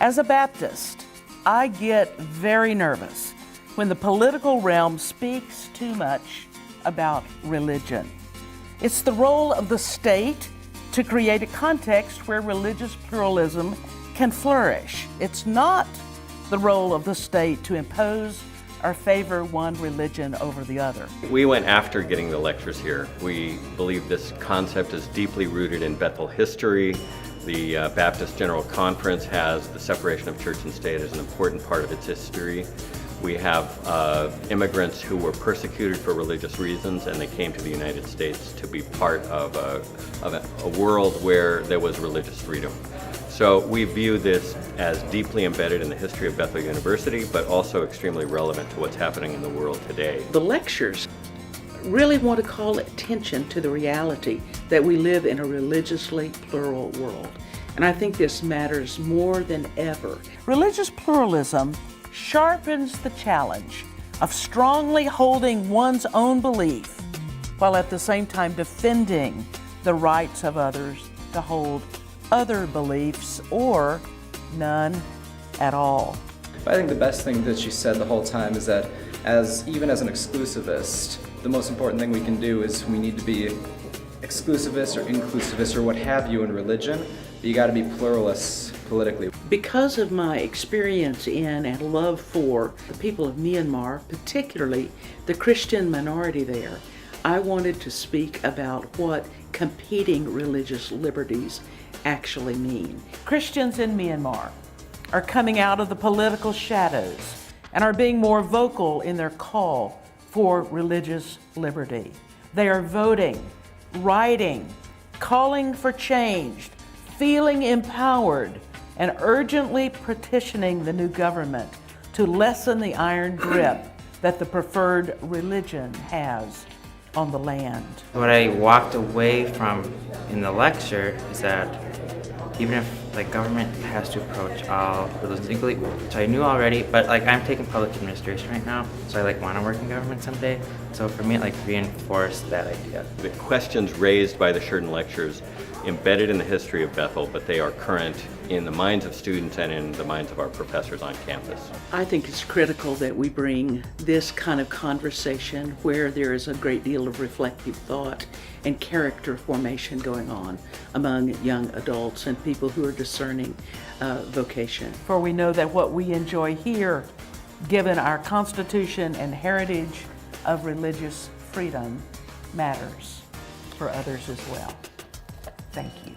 As a Baptist, I get very nervous when the political realm speaks too much about religion. It's the role of the state to create a context where religious pluralism can flourish. It's not the role of the state to impose or favor one religion over the other. We went after getting the lectures here. We believe this concept is deeply rooted in Bethel history. The Baptist General Conference has the separation of church and state as an important part of its history. We have immigrants who were persecuted for religious reasons, and they came to the United States to be part of a world where there was religious freedom. So we view this as deeply embedded in the history of Bethel University, but also extremely relevant to what's happening in the world today. The lectures really want to call attention to the reality that we live in a religiously plural world. And I think this matters more than ever. Religious pluralism sharpens the challenge of strongly holding one's own belief while at the same time defending the rights of others to hold other beliefs or none at all. I think the best thing that she said the whole time is that even as an exclusivist, the most important thing we can do is we need to be exclusivist or inclusivist or what have you in religion, but you got to be pluralists politically. Because of my experience in and love for the people of Myanmar, particularly the Christian minority there, I wanted to speak about what competing religious liberties actually mean. Christians in Myanmar are coming out of the political shadows and are being more vocal in their call for religious liberty. They are voting, writing, calling for change, feeling empowered, and urgently petitioning the new government to lessen the iron grip that the preferred religion has on the land. What I walked away from in the lecture is that even if government has to approach all religions equally, which I knew already, but I'm taking public administration right now, so I want to work in government someday. So for me, it reinforced that idea. The questions raised by the Sheridan lectures embedded in the history of Bethel, but they are current in the minds of students and in the minds of our professors on campus. I think it's critical that we bring this kind of conversation where there is a great deal of reflective thought and character formation going on among young adults and people who are discerning vocation. For we know that what we enjoy here, given our Constitution and heritage of religious freedom, matters for others as well. Thank you.